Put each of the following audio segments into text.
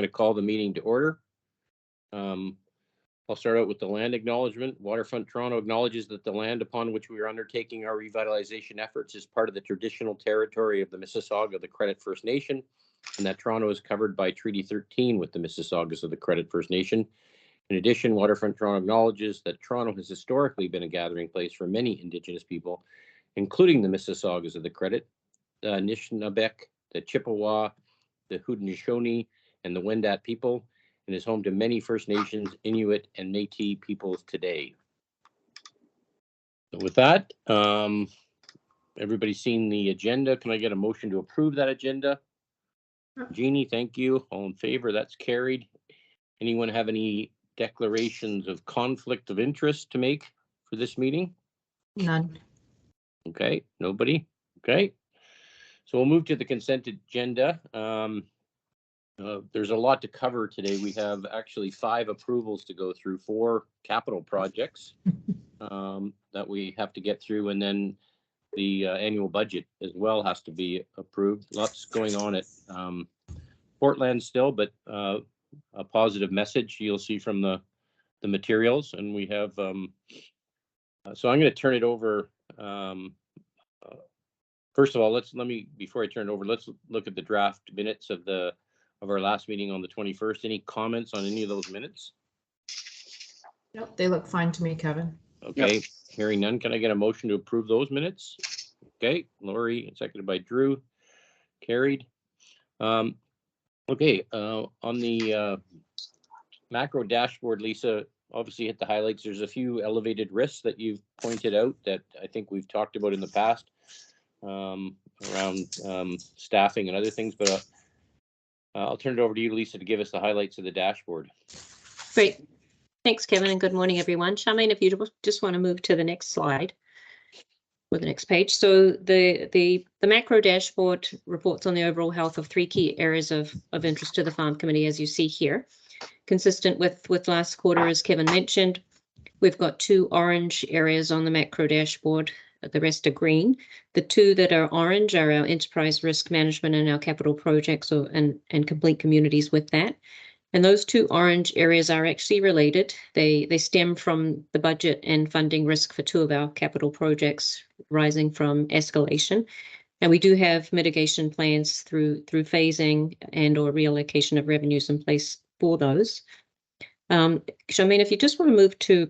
going to call the meeting to order. I'll start out with the land acknowledgement. Waterfront Toronto acknowledges that the land upon which we are undertaking our revitalization efforts is part of the traditional territory of the Mississauga of the Credit First Nation, and that Toronto is covered by Treaty 13 with the Mississaugas of the Credit First Nation. In addition, Waterfront Toronto acknowledges that Toronto has historically been a gathering place for many Indigenous people, including the Mississaugas of the Credit, the Anishinaabe, the Chippewa, the Haudenosaunee, and the Wendat people, and is home to many First Nations, Inuit, and Métis peoples today. So with that, everybody's seen the agenda. Can I get a motion to approve that agenda? Jeannie, thank you. All in favor? That's carried. Anyone have any declarations of conflict of interest to make for this meeting? None. Okay, nobody. Okay, so we'll move to the consent agenda. There's a lot to cover today. We have actually 5 approvals to go through, 4 capital projects that we have to get through, and then the annual budget as well has to be approved. Lots going on at Portland still, but a positive message you'll see from the materials. And we have, so I'm going to turn it over. First of all, before I turn it over, let's look at the draft minutes of our last meeting on the 21st. Any comments on any of those minutes? Nope, they look fine to me, Kevin. Okay, Yep. Hearing none, can I get a motion to approve those minutes? Okay, Lori, seconded by Drew, carried. Okay, on the macro dashboard, Lisa obviously hit the highlights. There's a few elevated risks that you've pointed out that I think we've talked about in the past around staffing and other things, but I'll turn it over to you, Lisa, to give us the highlights of the dashboard. Great. Thanks, Kevin, and good morning, everyone. Charmaine, if you just want to move to the next slide or the next page. So the macro dashboard reports on the overall health of 3 key areas of interest to the Farm Committee, as you see here. Consistent with last quarter, as Kevin mentioned, we've got 2 orange areas on the macro dashboard. The rest are green. The 2 that are orange are our enterprise risk management and our capital projects, and complete communities with that. And those 2 orange areas are actually related. They stem from the budget and funding risk for 2 of our capital projects rising from escalation. And we do have mitigation plans through phasing and or reallocation of revenues in place for those. Charmaine, if you just want to move to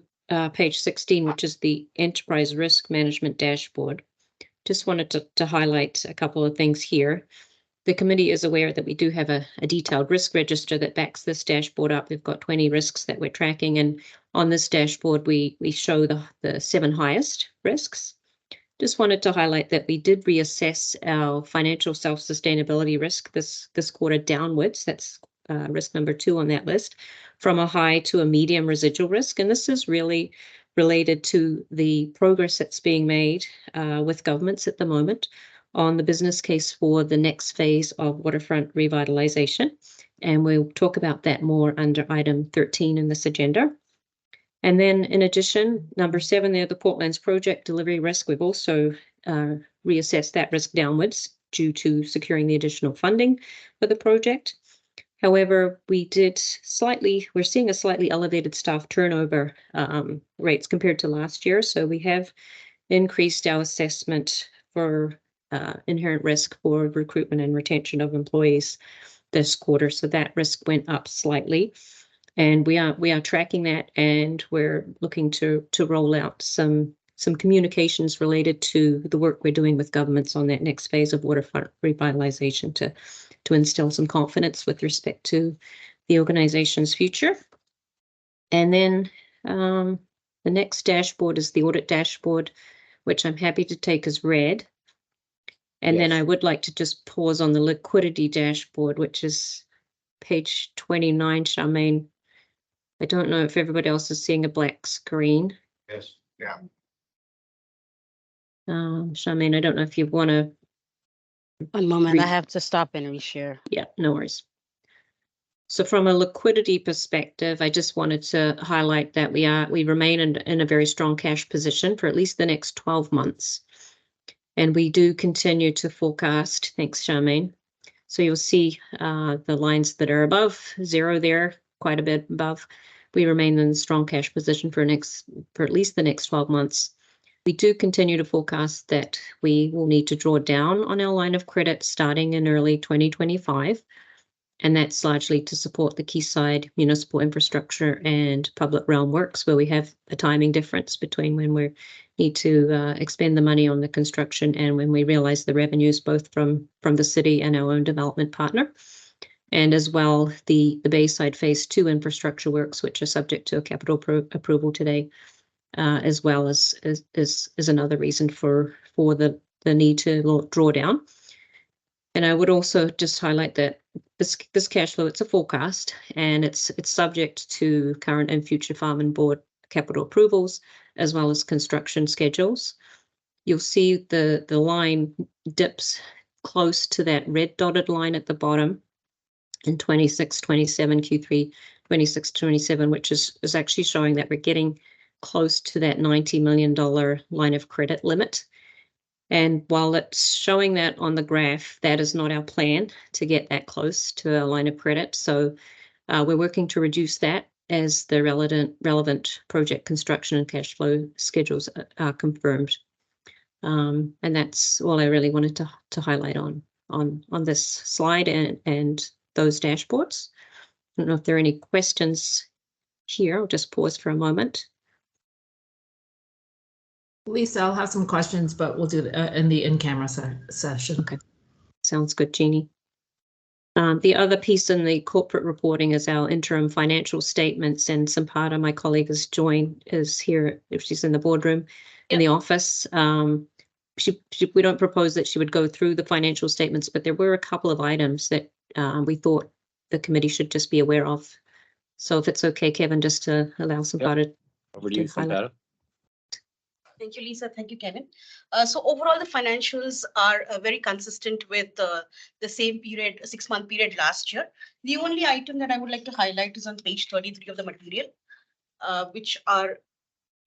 page 16, which is the enterprise risk management dashboard. Just wanted to highlight a couple of things here. The committee is aware that we do have a detailed risk register that backs this dashboard up. We've got 20 risks that we're tracking, and on this dashboard we show the 7 highest risks. Just wanted to highlight that we did reassess our financial self-sustainability risk this quarter downwards. That's risk number 2 on that list, from a high to a medium residual risk. And this is really related to the progress that's being made with governments at the moment on the business case for the next phase of waterfront revitalization. And we'll talk about that more under item 13 in this agenda. And then in addition, number 7 there, the Portland's project delivery risk. We've also reassessed that risk downwards due to securing the additional funding for the project. However, we're seeing a slightly elevated staff turnover rates compared to last year. So we have increased our assessment for inherent risk for recruitment and retention of employees this quarter. So that risk went up slightly. And we are tracking that, and we're looking to roll out some communications related to the work we're doing with governments on that next phase of waterfront revitalization to instill some confidence with respect to the organization's future. And then the next dashboard is the audit dashboard, which I'm happy to take as read. And Yes. then I would like to just pause on the liquidity dashboard, which is page 29, Charmaine. I don't know if everybody else is seeing a black screen. Yes, yeah. Charmaine, I don't know if you want to. One moment, I have to stop and reshare. Yeah, no worries. So from a liquidity perspective, I just wanted to highlight that we remain in a very strong cash position for at least the next 12 months. And we do continue to forecast, thanks Charmaine, So you'll see the lines that are above zero there, quite a bit above. We remain in a strong cash position for at least the next 12 months. We do continue to forecast that we will need to draw down on our line of credit starting in early 2025. And that's largely to support the Quayside municipal infrastructure and public realm works, where we have a timing difference between when we need to expend the money on the construction and when we realize the revenues, both from the city and our own development partner. And as well, the Bayside Phase 2 infrastructure works, which are subject to a capital approval today, as well as another reason for the need to draw down. And I would also just highlight that this cash flow, it's a forecast, and it's subject to current and future farm and board capital approvals, as well as construction schedules. You'll see the line dips close to that red dotted line at the bottom in 26-27 Q3 26-27, which is actually showing that we're getting close to that $90 million line of credit limit. And while it's showing that on the graph, that is not our plan to get that close to our line of credit. So we're working to reduce that as the relevant project construction and cash flow schedules are confirmed. And that's all I really wanted to highlight on this slide and those dashboards. I don't know if there are any questions here. I'll just pause for a moment. Lisa, I'll have some questions, but we'll do it in the in-camera session. Okay. Sounds good, Jeannie. The other piece in the corporate reporting is our interim financial statements, and Sampata, my colleague, is here if she's in the boardroom in the office. We don't propose that she would go through the financial statements, but there were a couple of items that we thought the committee should just be aware of. So if it's okay, Kevin, just to allow Sampata. Over to you, Sampata. Thank you, Lisa. Thank you, Kevin. So overall, the financials are very consistent with the same period, 6-month period last year. The only item that I would like to highlight is on page 33 of the material, which are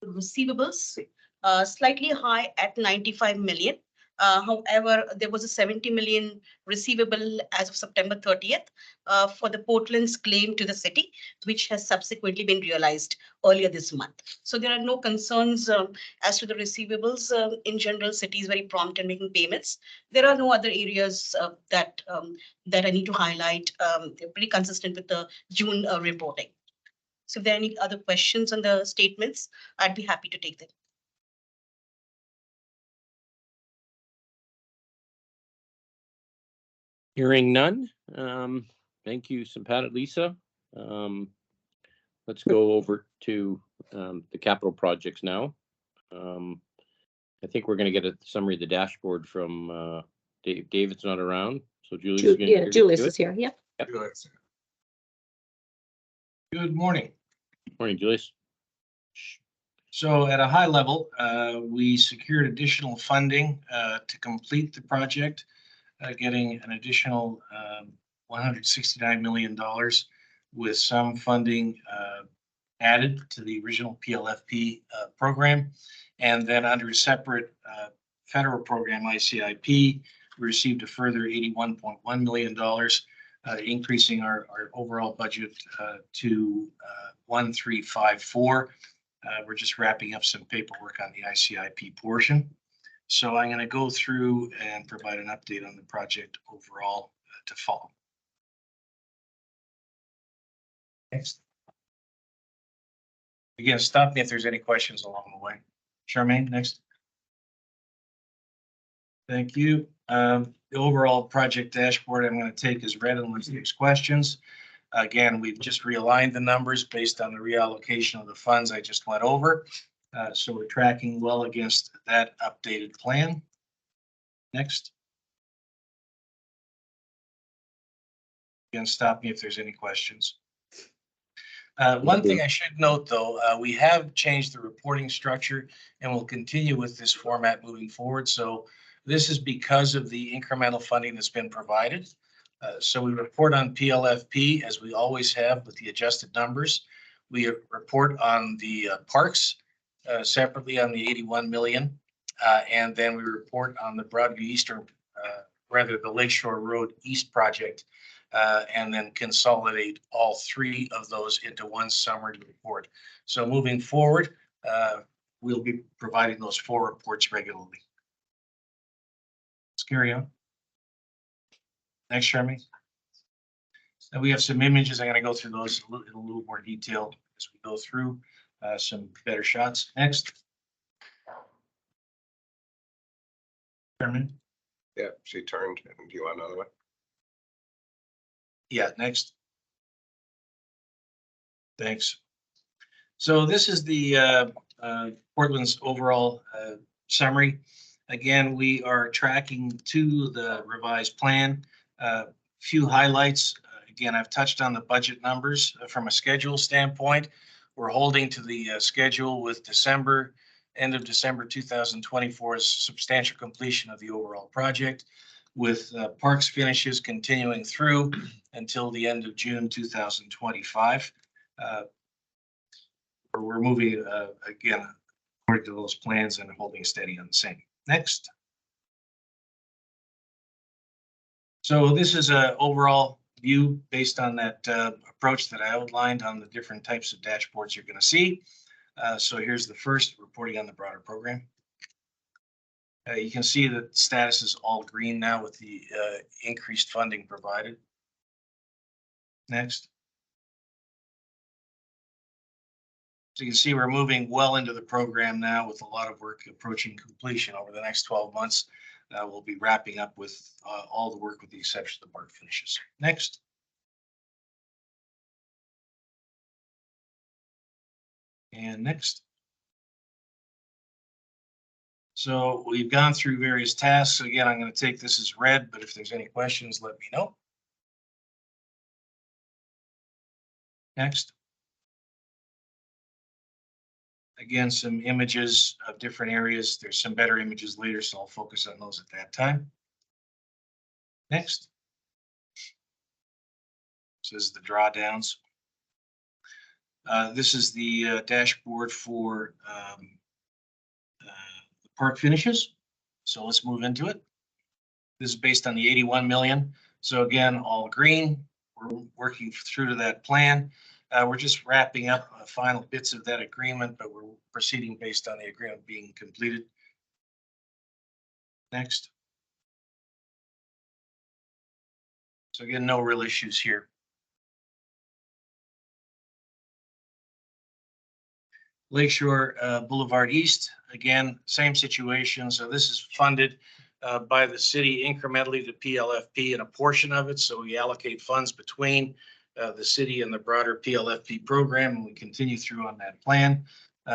receivables, slightly high at 95 million. However, there was a 70 million receivable as of September 30th for the Portland's claim to the city, which has subsequently been realized earlier this month. So there are no concerns as to the receivables. In general, city is very prompt in making payments. There are no other areas that I need to highlight. They're pretty consistent with the June reporting. So if there are any other questions on the statements, I'd be happy to take them. Hearing none. Thank you, Sampata. Lisa. Let's go over to the capital projects now. I think we're going to get a summary of the dashboard from Dave. David's not around, so Julius. Julius is here. Yep. Good morning. Morning, Julius. So at a high level, we secured additional funding to complete the project, getting an additional $169 million with some funding added to the original PLFP program. And then under a separate federal program, ICIP, we received a further $81.1 million, increasing our overall budget to 1,354. We're just wrapping up some paperwork on the ICIP portion. So I'm going to go through and provide an update on the project overall to follow. Next. Again, stop me if there's any questions along the way. Charmaine, next. Thank you. The overall project dashboard I'm going to take as read unless there's questions. Again, we've just realigned the numbers based on the reallocation of the funds I just went over. So we're tracking well against that updated plan. Next. Again, stop me if there's any questions. One thing I should note, though, we have changed the reporting structure and will continue with this format moving forward. So this is because of the incremental funding that's been provided. So we report on PLFP as we always have with the adjusted numbers. We report on the parks separately on the 81 million. And then we report on the Broadview Eastern rather the Lakeshore Road East project, and then consolidate all three of those into one summary report. So moving forward, we'll be providing those 4 reports regularly. Let's carry on. Next, Jeremy. And we have some images. I'm going to go through those in a little more detail as we go through some better shots. Next. Chairman. Yeah, she turned. Do you want another one? Yeah, next. Thanks. So this is the Portland's overall summary. Again, we are tracking to the revised plan. Few highlights. Again, I've touched on the budget numbers from a schedule standpoint. We're holding to the schedule with end of December 2024's substantial completion of the overall project, with parks finishes continuing through until the end of June 2025. We're moving again according to those plans and holding steady on the same. Next. So this is an overall view based on that approach that I outlined on the different types of dashboards you're going to see. So here's the first, reporting on the broader program. You can see that status is all green now with the increased funding provided. Next. So you can see we're moving well into the program now with a lot of work approaching completion over the next 12 months. We'll be wrapping up with all the work with the exception of the park finishes. Next. And next. So we've gone through various tasks. Again, I'm going to take this as read, but if there's any questions, let me know. Next. Again, some images of different areas. There's some better images later, so I'll focus on those at that time. Next. This is the drawdowns. This is the dashboard for the park finishes. So let's move into it. This is based on the 81 million. So again, all green. We're working through to that plan. We're just wrapping up final bits of that agreement, but we're proceeding based on the agreement being completed. Next. So again, no real issues here. Lakeshore Boulevard East, again, same situation. So this is funded by the city incrementally to PLFP and a portion of it. So we allocate funds between the city and the broader PLFP program, and we continue through on that plan.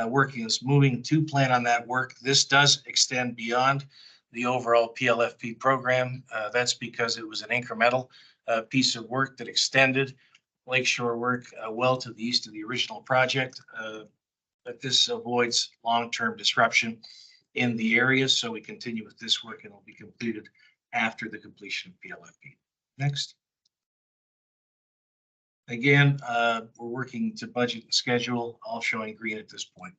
Working is moving to plan on that work. This does extend beyond the overall PLFP program. That's because it was an incremental piece of work that extended Lakeshore work well to the east of the original project. But this avoids long-term disruption in the area. So we continue with this work and it will be completed after the completion of PLFP. Next. Again, we're working to budget and schedule, all showing green at this point.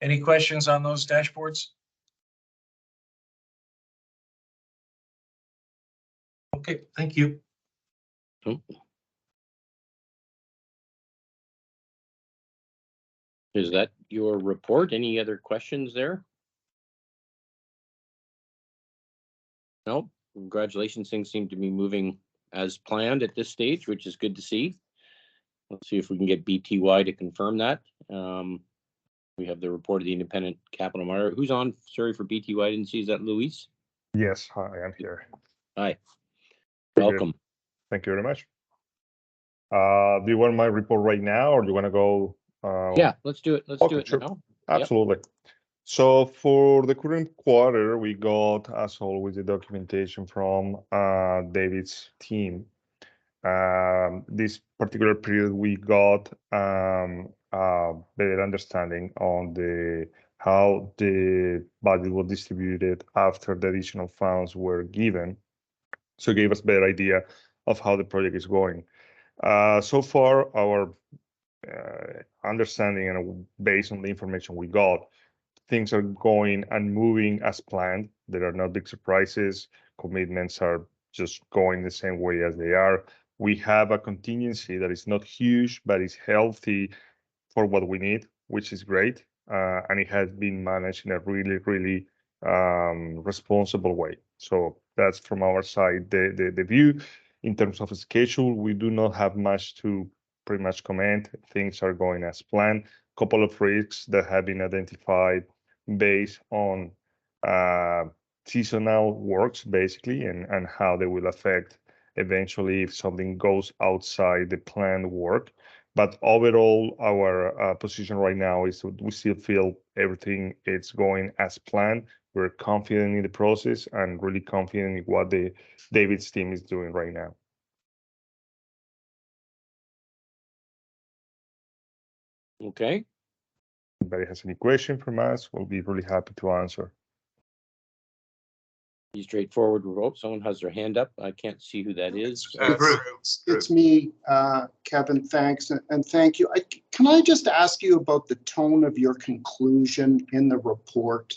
Any questions on those dashboards? Okay, thank you. Is that your report? Any other questions there? No, congratulations. Things seem to be moving as planned at this stage, which is good to see. Let's see if we can get BTY to confirm that. We have the report of the independent capital monitor. Who's on? Sorry for BTY. I didn't see. Is that Luis? Yes, hi, I'm here. Hi. Thank you. Welcome. Thank you very much. Do you want my report right now, or do you want to go? Yeah, let's do it. Let's do it sure. now. Absolutely. So for the current quarter, we got, as always, the documentation from David's team. This particular period, we got a better understanding on how the budget was distributed after the additional funds were given. So it gave us a better idea of how the project is going. So far, our understanding and based on the information we got, things are going and moving as planned. There are no big surprises. Commitments are just going the same way as they are. We have a contingency that is not huge, but is healthy for what we need, which is great. And it has been managed in a really, really responsible way. So that's from our side, the view. In terms of schedule, we do not have much to pretty much comment. Things are going as planned. Couple of risks that have been identified based on seasonal works, basically, and how they will affect eventually if something goes outside the planned work. But overall, our position right now is we still feel everything is going as planned. We're confident in the process and really confident in what the David's team is doing right now. Okay, Anybody has any question from us, we'll be really happy to answer. be straightforward. Vote. Someone has their hand up. I can't see who that is. It's me, Kevin, thanks, and thank you. Can I just ask you about the tone of your conclusion in the report?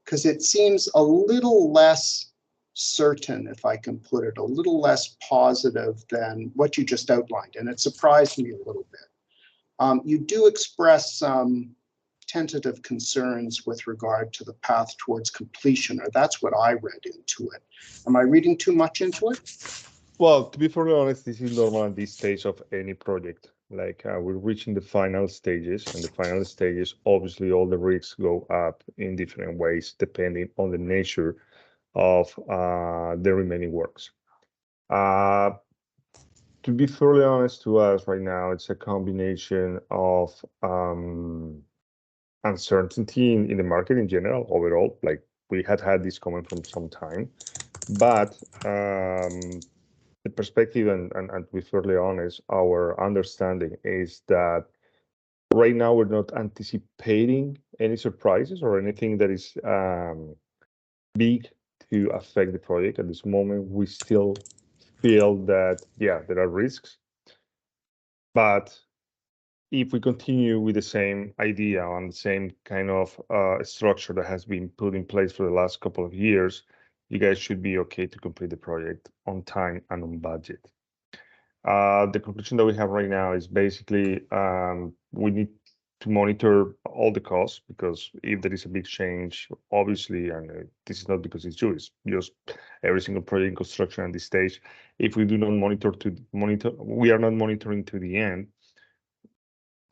Because it seems a little less certain, if I can put it, a little less positive than what you just outlined, and it surprised me a little bit. You do express some tentative concerns with regard to the path towards completion, or that's what I read into it. Am I reading too much into it? Well, to be fairly honest, this is normal at this stage of any project. Like we're reaching the final stages, and the final stages, obviously, all the risks go up in different ways depending on the nature of the remaining works. To be fairly honest to us right now, it's a combination of uncertainty in the market in general, overall. Like we had this comment from some time, but the perspective and to be fairly honest, our understanding is that right now we're not anticipating any surprises or anything that is big to affect the project at this moment. We still feel that, yeah, there are risks, but if we continue with the same idea and the same kind of structure that has been put in place for the last couple of years, you guys should be okay to complete the project on time and on budget. The conclusion that we have right now is basically we need to monitor all the costs, because if there is a big change, obviously, and this is not because it's due, it's just every single project in construction at this stage, if we do not we are not monitoring to the end,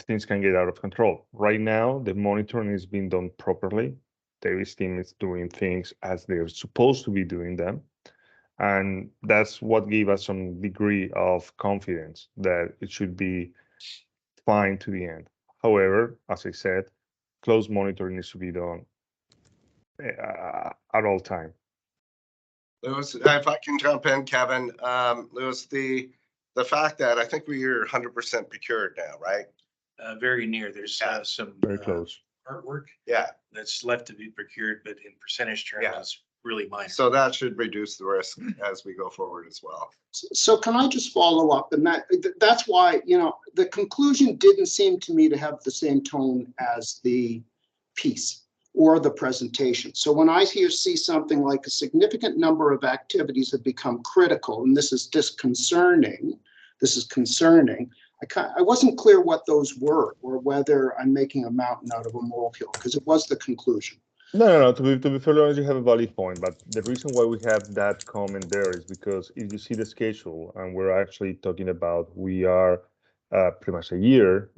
things can get out of control. Right now, the monitoring is being done properly. David's team is doing things as they're supposed to be doing them. And that's what gave us some degree of confidence that it should be fine to the end. However, as I said, close monitoring needs to be done at all time. Louis, if I can jump in, Kevin, Louis, the fact that I think we are 100% procured now, right? Very near. There's some Very close. artwork Yeah. that's left to be procured, but in percentage terms, Yeah. it's really minor. So that should reduce the risk as we go forward as well. So can I just follow up? And that's why, the conclusion didn't seem to me to have the same tone as the piece or the presentation. So when I see something like a significant number of activities have become critical, and this is concerning, I wasn't clear what those were, or whether I'm making a mountain out of a molehill, because it was the conclusion. No. To be fairly honest, you have a valid point, but the reason why we have that comment there is because if you see the schedule, and we're actually talking about, we are pretty much a year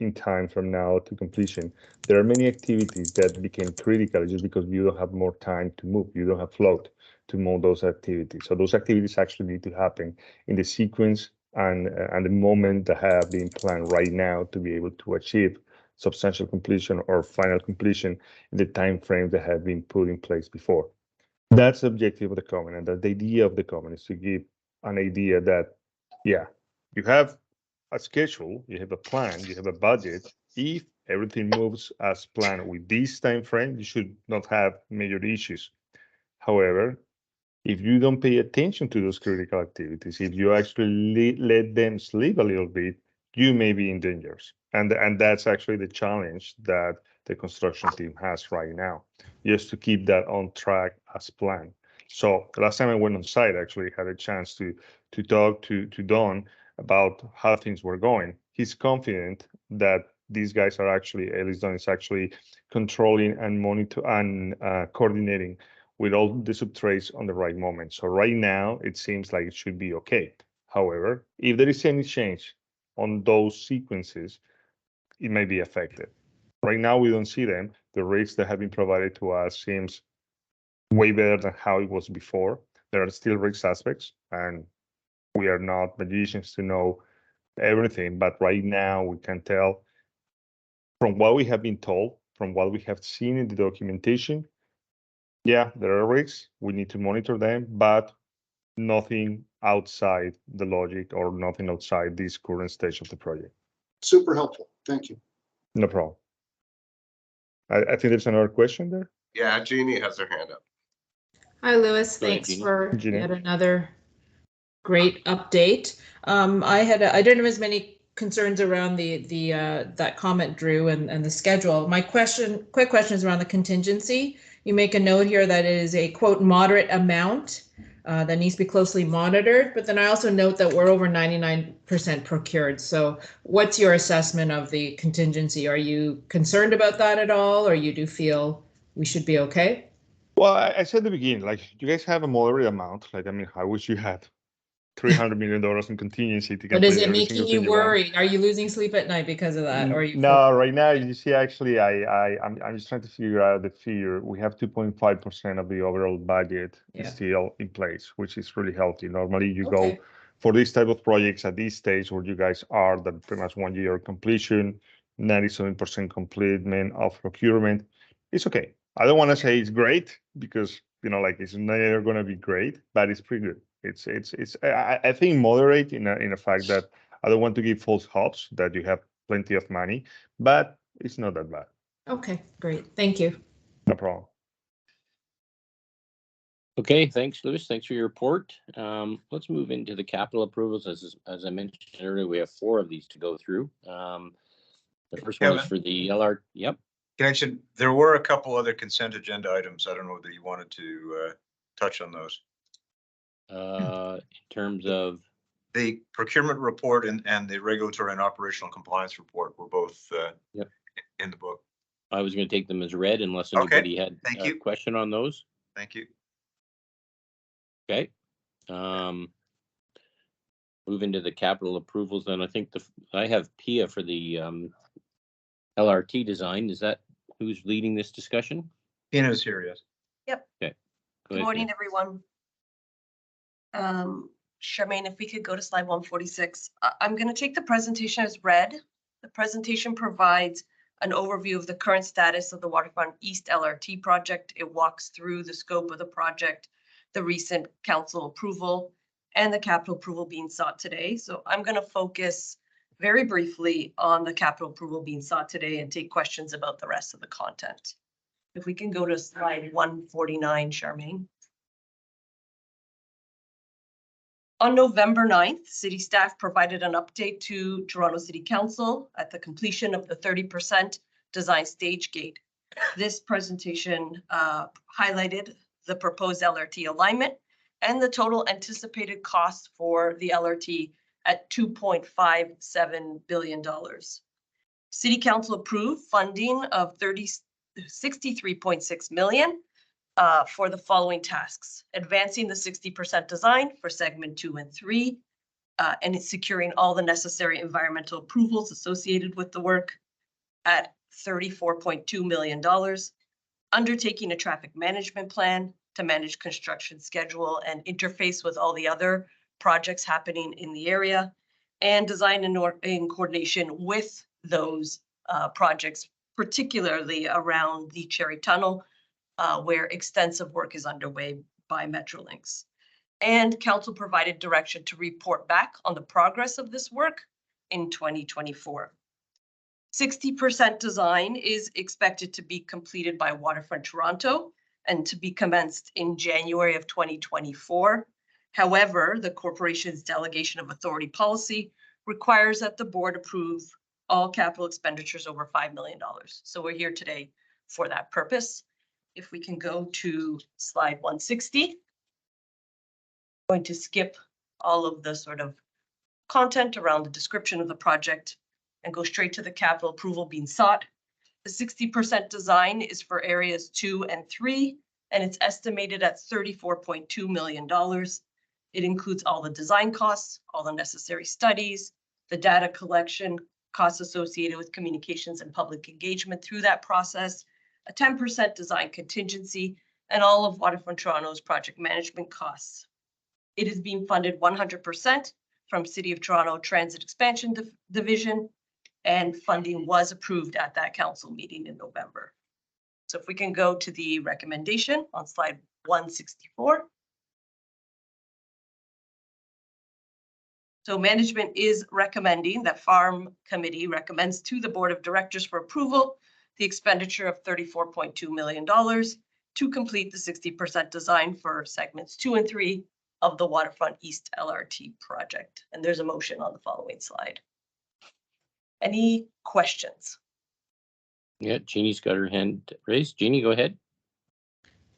in time from now to completion. There are many activities that became critical just because you don't have more time to move. You don't have float to move those activities. So those activities actually need to happen in the sequence and the moment that have been planned right now to be able to achieve substantial completion or final completion in the time frames that have been put in place before. That's the objective of the covenant. That the idea of the covenant is to give an idea that, yeah, you have a schedule, you have a plan, you have a budget. If everything moves as planned with this time frame, you should not have major issues. However, if you don't pay attention to those critical activities, if you actually let them sleep a little bit, you may be in dangers. And that's actually the challenge that the construction team has right now, just to keep that on track as planned. So the last time I went on site, actually had a chance to talk to Don about how things were going. He's confident that these guys are actually, at least Don is actually controlling and monitor and coordinating with all the subtrades on the right moment. So right now, it seems like it should be okay. However, if there is any change on those sequences, it may be affected. Right now, we don't see them. The rates that have been provided to us seems way better than how it was before. There are still risk aspects, and we are not magicians to know everything. But right now, we can tell from what we have been told, from what we have seen in the documentation, yeah, there are risks. We need to monitor them, but nothing outside the logic or nothing outside this current stage of the project. Super helpful. Thank you. No problem. I think there's another question there. Yeah, Jeannie has her hand up. Hi, Louis. Go ahead, Thanks Jeannie. for Jeannie. yet another great update. I didn't have as many concerns around that comment, Drew, and the schedule. My quick question is around the contingency. You make a note here that it is a quote moderate amount that needs to be closely monitored, but then I also note that we're over 99% procured. So what's your assessment of the contingency? Are you concerned about that at all, or you do feel we should be okay? Well, I said at the beginning, like, you guys have a moderate amount. Like, I mean, I wish you had $300 million in contingency to But is complete it every making single thing you you want. worried? Are you losing sleep at night because of that? Or are you No, right now, you see, actually, I'm just trying to figure out the figure. We have 2.5% of the overall budget Yeah. still in place, which is really healthy. Normally, you Okay. go for these type of projects at this stage where you guys are, that pretty much 1 year completion, 97% completion of procurement. It's okay. I don't want to say it's great because, like, it's never going to be great, but it's pretty good. I think moderate in a fact that I don't want to give false hopes that you have plenty of money, but it's not that bad. Okay, great. Thank you. No problem. Okay, thanks, Louis. Thanks for your report. Let's move into the capital approvals. As I mentioned earlier, we have 4 of these to go through. The first one is Kevin? for the LR. Yep. There were a couple other consent agenda items. I don't know whether you wanted to touch on those. In terms of The procurement report and the regulatory and operational compliance report were both Yep. in the book. I was going to take them as read unless Okay, anybody had thank a you. question on those. Thank you. Okay. Move into the capital approvals, then I think I have Pia for the LRT design. Is that who's leading this discussion? Ina's here, yes. Yep. Okay. Go Good ahead, morning, Pia. everyone. Charmaine, if we could go to slide 146. I'm going to take the presentation as read. The presentation provides an overview of the current status of the Waterfront East LRT project. It walks through the scope of the project, the recent council approval, and the capital approval being sought today. So I'm going to focus very briefly on the capital approval being sought today and take questions about the rest of the content. If we can go to slide 149, Charmaine. On November 9th, city staff provided an update to Toronto City Council at the completion of the 30% design stage gate. This presentation highlighted the proposed LRT alignment and the total anticipated cost for the LRT at $2.57 billion. City Council approved funding of $63.6 million for the following tasks: advancing the 60% design for segment 2 and 3, and it's securing all the necessary environmental approvals associated with the work at $34.2 million, undertaking a traffic management plan to manage construction schedule and interface with all the other projects happening in the area, and design in coordination with those projects, particularly around the Cherry Tunnel, where extensive work is underway by Metrolinx. And council provided direction to report back on the progress of this work in 2024. 60% design is expected to be completed by Waterfront Toronto and to be commenced in January of 2024. However, the corporation's delegation of authority policy requires that the board approve all capital expenditures over $5 million. So we're here today for that purpose. If we can go to slide 160. Going to skip all of the sort of content around the description of the project and go straight to the capital approval being sought. The 60% design is for areas 2 and 3, and it's estimated at $34.2 million. It includes all the design costs, all the necessary studies, the data collection, costs associated with communications and public engagement through that process, a 10% design contingency, and all of Waterfront Toronto's project management costs. It is being funded 100% from City of Toronto Transit Expansion Division, and funding was approved at that council meeting in November. So if we can go to the recommendation on slide 164. So management is recommending that Farm Committee recommends to the Board of Directors for approval the expenditure of $34.2 million to complete the 60% design for segments 2 and 3 of the Waterfront East LRT project. And there's a motion on the following slide. Any questions? Yeah, Jeannie's got her hand raised. Jeannie, go ahead.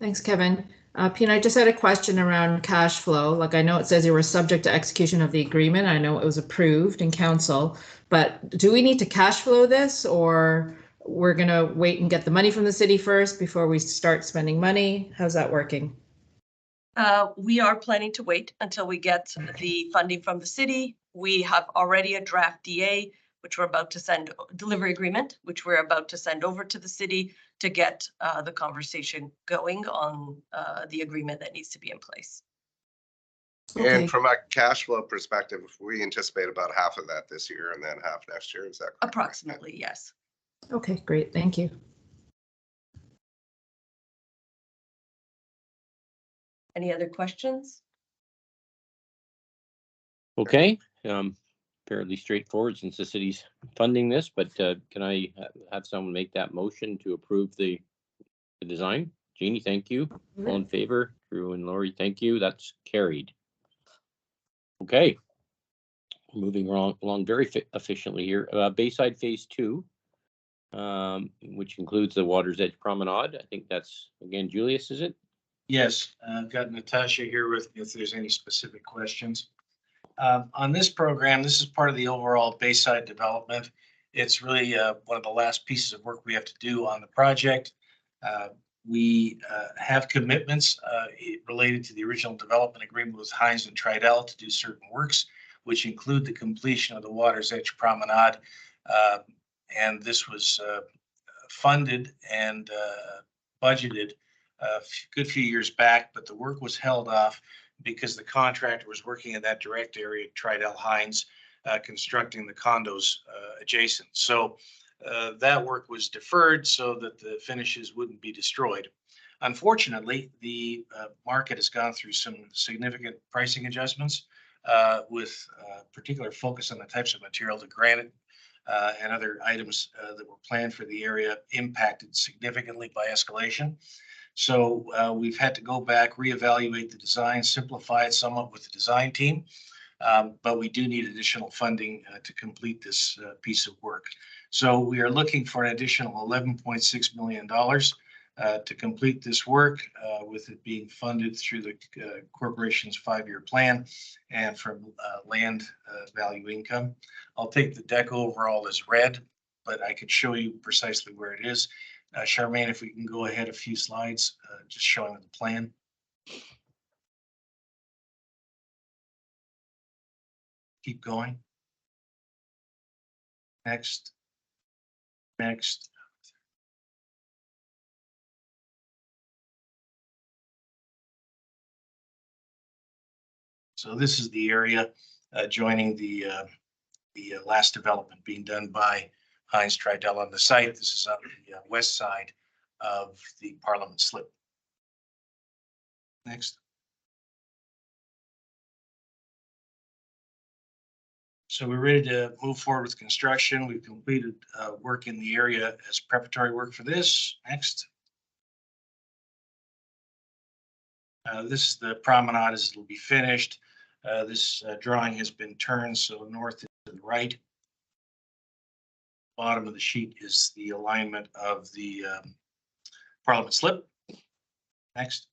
Thanks, Kevin. Pina, I just had a question around cash flow. Like, I know it says you were subject to execution of the agreement. I know it was approved in council, but do we need to cash flow this, or we're going to wait and get the money from the city first before we start spending money? How's that working? We are planning to wait until we get the funding from the city. We have already a draft DA, which we're about to send, delivery agreement, which we're about to send over to the city to get the conversation going on the agreement that needs to be in place. Okay. And from a cash flow perspective, we anticipate about half of that this year and then half next year. Is that correct? Approximately, yes. Okay, great. Thank you. Any other questions? Okay, fairly straightforward since the city's funding this, but can I have someone make that motion to approve the design? Jeannie, thank you. All in favor? Drew and Lori, thank you. That's carried. Okay, moving along very efficiently here. Bayside Phase 2, which includes the Water's Edge Promenade. I think that's, again, Julius, is it? Yes, I've got Natasha here with me if there's any specific questions. On this program, this is part of the overall Bayside development. It's really one of the last pieces of work we have to do on the project. We have commitments related to the original development agreement with Hines and Tridel to do certain works, which include the completion of the Water's Edge Promenade. And this was funded and budgeted a good few years back, but the work was held off because the contractor was working in that direct area, Tridel Hines, constructing the condos adjacent. So that work was deferred so that the finishes wouldn't be destroyed. Unfortunately, the market has gone through some significant pricing adjustments with particular focus on the types of material, the granite and other items that were planned for the area impacted significantly by escalation. So we've had to go back, reevaluate the design, simplify it somewhat with the design team, but we do need additional funding to complete this piece of work. So we are looking for an additional $11.6 million to complete this work, with it being funded through the corporation's 5-year plan and from land value income. I'll take the deck overall as red, but I could show you precisely where it is. Charmaine, if we can go ahead a few slides, just showing the plan. Keep going. Next. Next. So this is the area joining the last development being done by Hines Tridel on the site. This is on the west side of the Parliament Slip. Next. So we're ready to move forward with construction. We've completed work in the area as preparatory work for this. Next. This is the promenade as it will be finished. This drawing has been turned so north To the right. Bottom of the sheet is the alignment of the Parliament slip. Next.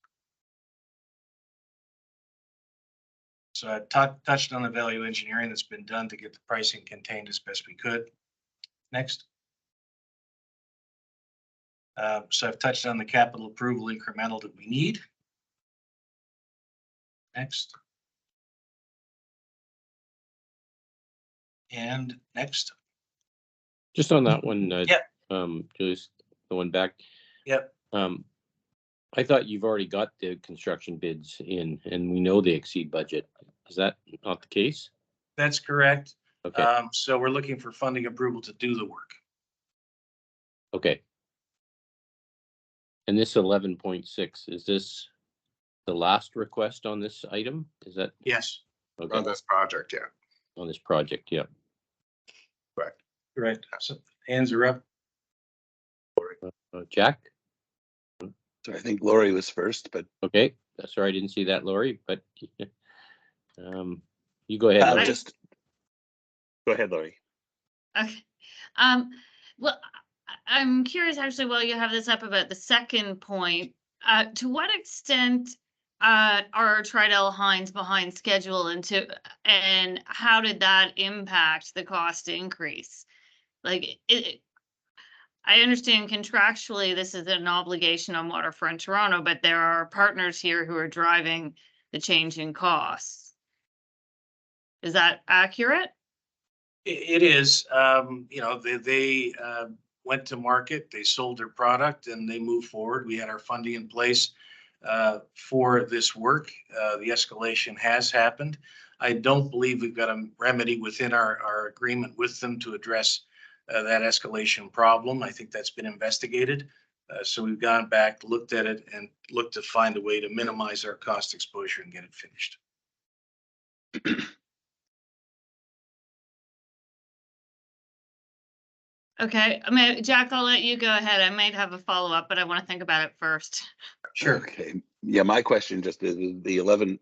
So I touched on the value engineering that's been done to get the pricing contained as best we could. Next. So I've touched on the capital approval incremental that we need. Next. And next. Just on that one, Yeah. Just the one back. Yep. I thought you've already got the construction bids in, and we know they exceed budget. Is that not the case? That's correct. Okay. So we're looking for funding approval to do the work. Okay. And this 11.6, is this the last request on this item? Is that? Yes. Okay. On this project, yeah. On this project, yeah. Correct. Right. So hands are up. Jack? So I think Lori was first, but Okay. Sorry, I didn't see that, Lori, but you go ahead. Lori. just go ahead, Lori. Okay. Well, I'm curious actually while you have this up about the second point, to what extent are Tridel Hines behind schedule and how did that impact the cost increase? Like I understand contractually this is an obligation on Waterfront Toronto, but there are partners here who are driving the change in costs. Is that accurate? It is. You know, they went to market, they sold their product, and they moved forward. We had our funding in place for this work. The escalation has happened. I don't believe we've got a remedy within our agreement with them to address that escalation problem. I think that's been investigated. So we've gone back, looked at it, and looked to find a way to minimize our cost exposure and get it finished. Okay, I mean, Jack, I'll let you go ahead. I might have a follow-up, but I want to think about it first. Sure. Okay. Yeah, my question just is the 11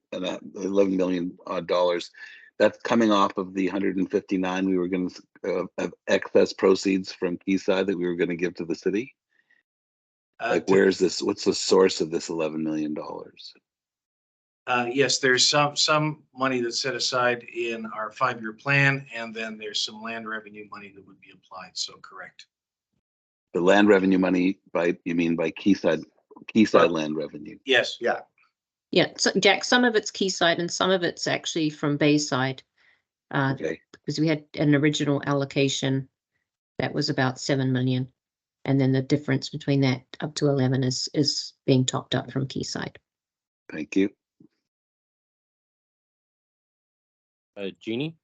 million odd dollars. That's coming off of the 159 we were going to have excess proceeds from Quayside that we were going to give to the city. Like, where's this? What's the source of this $11 million? Yes, there's some money that's set aside in our 5-year plan, and then there's some land revenue money that would be applied. So correct. The land revenue money you mean by Quayside land revenue? Yes. Yeah. Yeah, so Jack, some of it's Quayside and some of it's actually from Bayside. Okay. Because we had an original allocation that was about 7 million. And then the difference between that up to 11 is being topped up from Quayside. Thank you. Jeannie?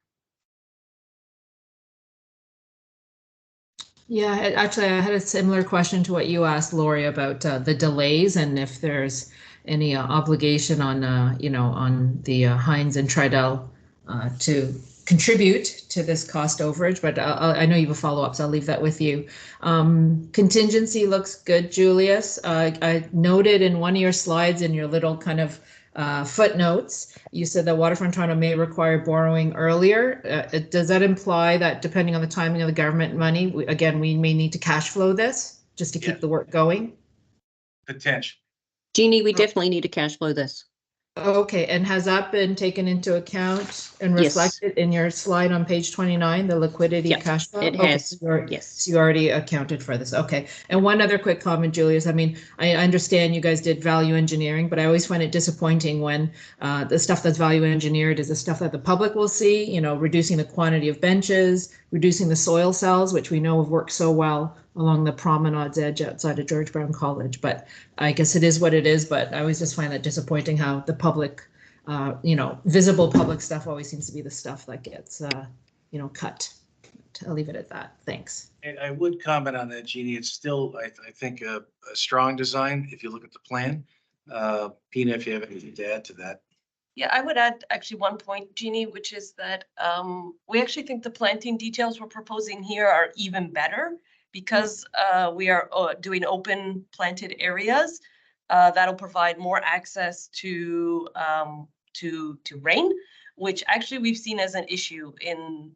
Yeah, actually, I had a similar question to what you asked, Lori, about the delays and if there's any obligation on, on the Hines and Tridel to contribute to this cost overage. But I know you have a follow-up, so I'll leave that with you. Contingency looks good, Julius. I noted in one of your slides in your little kind of footnotes, you said that Waterfront Toronto may require borrowing earlier. Does that imply that depending on the timing of the government money, we may need to cash flow this just to keep the work going? Potential. Jeannie, we definitely need to cash flow this. Okay, and has that been taken into account and Yes. reflected in your slide on page 29, the liquidity Yep, cash flow? it Okay, has. Yes. So you already accounted for this. Okay. And one other quick comment, Julius. I mean, I understand you guys did value engineering, but I always find it disappointing when the stuff that's value engineered is the stuff that the public will see, reducing the quantity of benches, reducing the soil cells, which we know have worked so well along the promenade's edge outside of George Brown College. But I guess it is what it is, but I always just find that disappointing how the public, visible public stuff always seems to be the stuff that gets, cut. I'll leave it at that. Thanks. I would comment on that, Jeannie. It's still, I think, a strong design if you look at the plan. Pina, if you have anything to add to that. Yeah, I would add actually one point, Jeannie, which is that we actually think the planting details we're proposing here are even better because we are doing open planted areas. That'll provide more access to rain, which actually we've seen as an issue in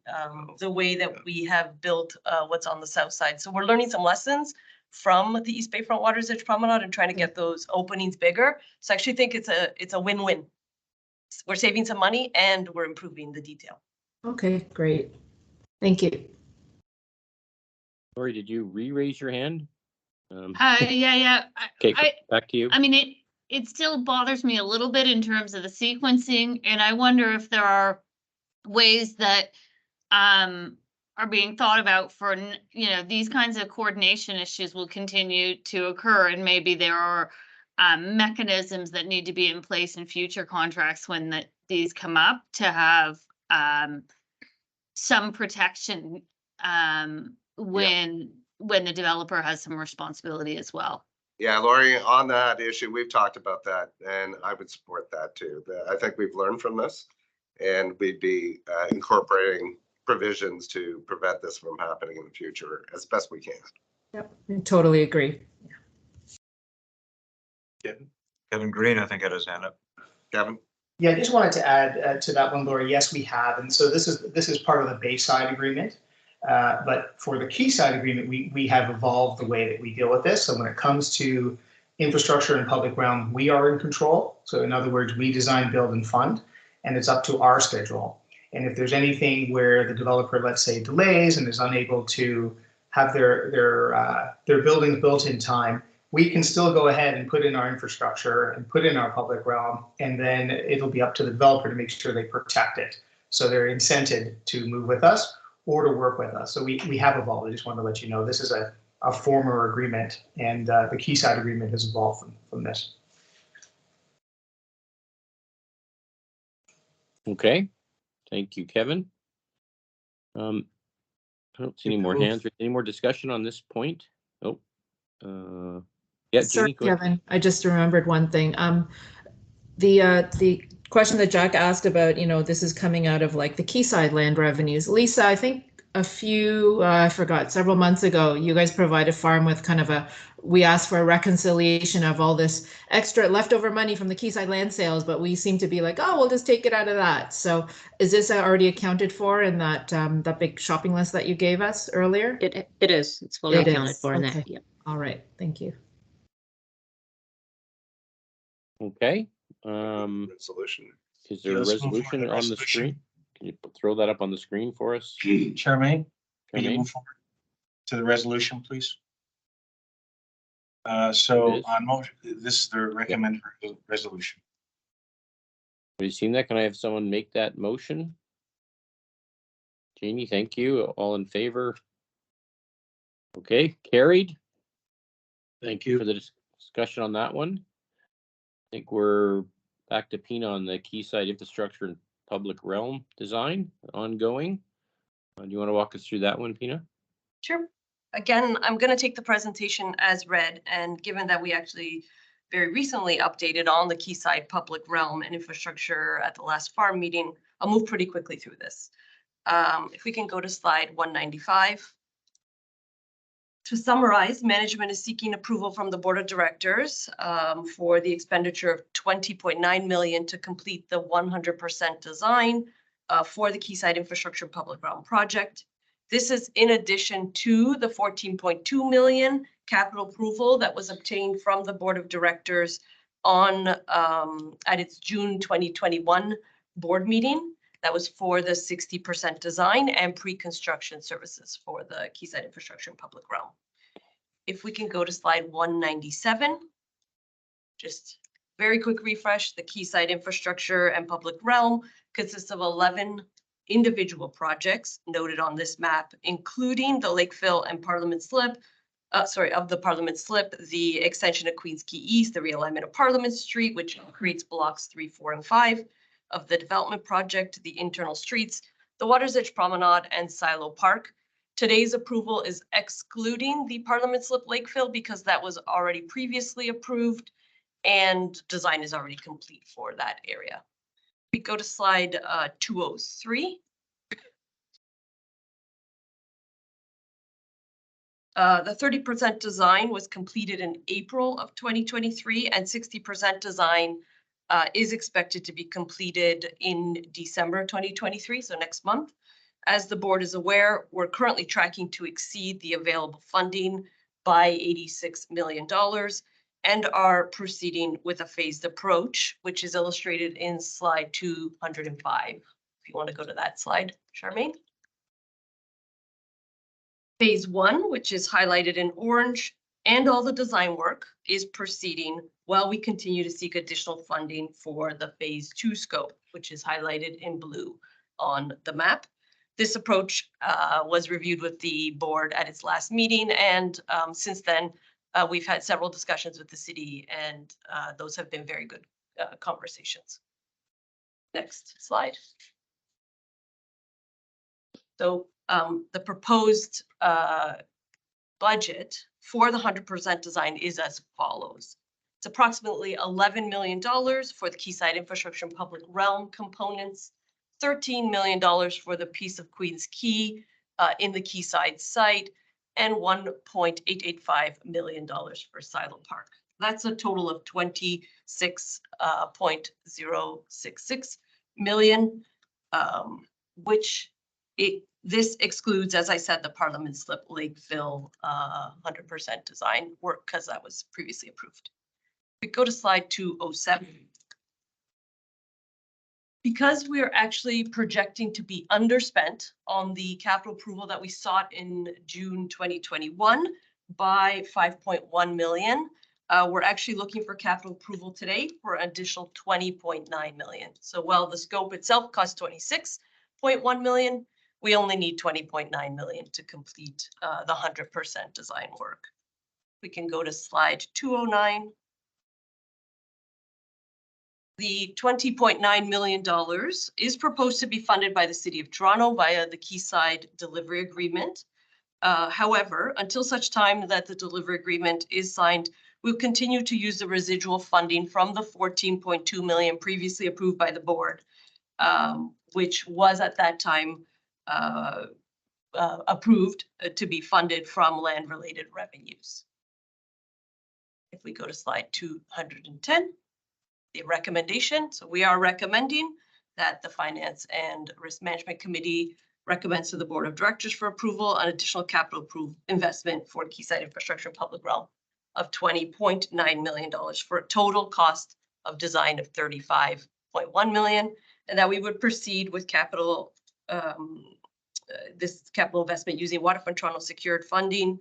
the way that we have built what's on the south side. So we're learning some lessons from the East Bayfront Water's Edge Promenade and trying to get those openings bigger. So I actually think it's a win-win. We're saving some money and we're improving the detail. Okay, great. Thank you. Lori, did you re-raise your hand? Yeah. Okay, back to you. I mean, it still bothers me a little bit in terms of the sequencing, and I wonder if there are ways that are being thought about for, these kinds of coordination issues will continue to occur, and maybe there are mechanisms that need to be in place in future contracts when these come up to have some protection when the developer has some responsibility as well. Yeah, Lori, on that issue, we've talked about that, and I would support that too. I think we've learned from this, and we'd be incorporating provisions to prevent this from happening in the future as best we can. Yep, I totally agree. Kevin Green, I think, had his hand up. Kevin? Yeah, I just wanted to add to that one, Lori. Yes, we have, and so this is part of the Bayside agreement. But for the Quayside agreement, we have evolved the way that we deal with this. So when it comes to infrastructure and public realm, we are in control. So in other words, we design, build, and fund, and it's up to our schedule. And if there's anything where the developer, let's say, delays and is unable to have their buildings built in time, we can still go ahead and put in our infrastructure and put in our public realm, and then it'll be up to the developer to make sure they protect it. So they're incented to move with us or to work with us. So we have evolved. I just wanted to let you know this is a former agreement, and the Quayside agreement has evolved from this. Okay, thank you, Kevin. I don't see any more hands. Any more discussion on this point? Nope. Yeah, Sorry, Jeannie, go ahead. Kevin, I just remembered one thing. The question that Jack asked about, this is coming out of like the Quayside land revenues. Lisa, I think several months ago, you guys provided farm with kind of we asked for a reconciliation of all this extra leftover money from the Quayside land sales, but we seem to be like, oh, we'll just take it out of that. So is this already accounted for in that big shopping list that you gave us earlier? It is. It's fully accounted for in that. Yep. All right. Thank you. Okay. Resolution. Is there a resolution on the screen? Can you throw that up on the screen for us? Charmaine, can you move forward to the resolution, please? So on motion, this is the recommended resolution. Have you seen that? Can I have someone make that motion? Jeannie, thank you. All in favor? Okay, carried. Thank you for the discussion on that one. I think we're back to Pina on the Quayside infrastructure and public realm design ongoing. Do you want to walk us through that one, Pina? Sure. Again, I'm going to take the presentation as read, and given that we actually very recently updated on the Quayside public realm and infrastructure at the last farm meeting, I'll move pretty quickly through this. If we can go to slide 195. To summarize, management is seeking approval from the board of directors for the expenditure of $20.9 million to complete the 100% design for the Quayside infrastructure public realm project. This is in addition to the $14.2 million capital approval that was obtained from the board of directors on at its June 2021 board meeting. That was for the 60% design and pre-construction services for the Quayside infrastructure and public realm. If we can go to slide 197, just very quick refresh, the Quayside infrastructure and public realm consists of 11 individual projects noted on this map, including the Lakeville and Parliament Slip, of the Parliament Slip, the extension of Queens Quay East, the realignment of Parliament Street, which creates blocks 3, 4, and 5 of the development project, the internal streets, the Water's Edge Promenade, and Silo Park. Today's approval is excluding the Parliament Slip Lakeville because that was already previously approved and design is already complete for that area. We go to slide 203. The 30% design was completed in April of 2023 and 60% design is expected to be completed in December 2023, so next month. As the board is aware, we're currently tracking to exceed the available funding by $86 million and are proceeding with a phased approach, which is illustrated in slide 205. If you want to go to that slide, Charmaine. Phase 1, which is highlighted in orange, and all the design work is proceeding while we continue to seek additional funding for the phase 2 scope, which is highlighted in blue on the map. This approach was reviewed with the board at its last meeting, and since then, we've had several discussions with the city, and those have been very good conversations. Next slide. So the proposed budget for the 100% design is as follows. It's approximately $11 million for the Quayside infrastructure and public realm components, $13 million for the piece of Queens Quay in the Quayside site, and $1.885 million for Silo Park. That's a total of $26.066 million, which this excludes, as I said, the Parliament Slip Lakeville 100% design work because that was previously approved. We go to slide 207. Because we are actually projecting to be underspent on the capital approval that we sought in June 2021 by 5.1 million, we're actually looking for capital approval today for an additional 20.9 million. So while the scope itself costs 26.1 million, we only need 20.9 million to complete the 100% design work. We can go to slide 209. The $20.9 million is proposed to be funded by the City of Toronto via the Quayside Delivery Agreement. However, until such time that the delivery agreement is signed, we'll continue to use the residual funding from the 14.2 million previously approved by the board, which was at that time approved to be funded from land-related revenues. If we go to slide 210. The recommendation. So we are recommending that the Finance and Risk Management Committee recommends to the Board of Directors for approval an additional capital investment for Quayside infrastructure and public realm of $20.9 million for a total cost of design of $35.1 million, and that we would proceed with capital this capital investment using Waterfront Toronto secured funding,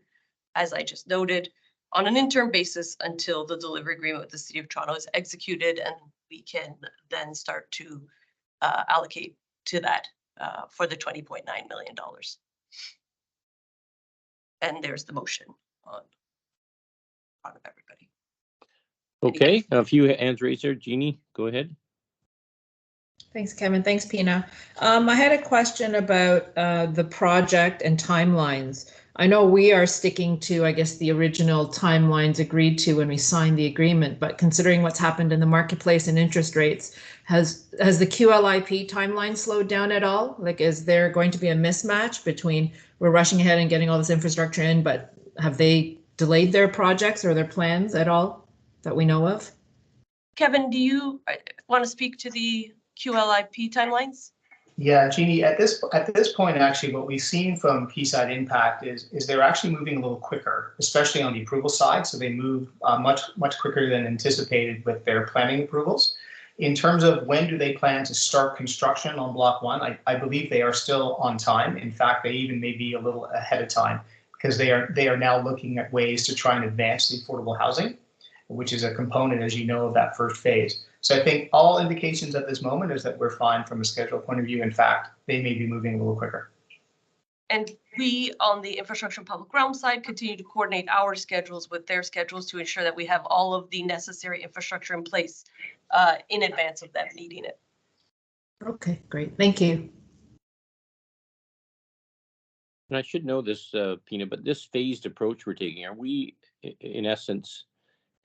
as I just noted, on an interim basis until the delivery agreement with the City of Toronto is executed, and we can then start to allocate to that for the $20.9 million. And there's the motion on front of everybody. Okay, a few hands raised there. Jeannie, go ahead. Thanks, Kevin. Thanks, Pina. I had a question about the project and timelines. I know we are sticking to, I guess, the original timelines agreed to when we signed the agreement, but considering what's happened in the marketplace and interest rates, has the QLIP timeline slowed down at all? Like, is there going to be a mismatch between we're rushing ahead and getting all this infrastructure in, but have they delayed their projects or their plans at all that we know of? Kevin, do you want to speak to the QLIP timelines? Yeah, Jeannie, at this point, actually, what we've seen from Quayside Impact is they're actually moving a little quicker, especially on the approval side. So they move much quicker than anticipated with their planning approvals. In terms of when do they plan to start construction on Block 1, I believe they are still on time. In fact, they even may be a little ahead of time because they are now looking at ways to try and advance the affordable housing, which is a component, as you know, of that first phase. So I think all indications at this moment is that we're fine from a schedule point of view. In fact, they may be moving a little quicker. And we, on the infrastructure and public realm side, continue to coordinate our schedules with their schedules to ensure that we have all of the necessary infrastructure in place in advance of them needing it. Okay, great. Thank you. And I should know this, Pina, but this phased approach we're taking, are we, in essence,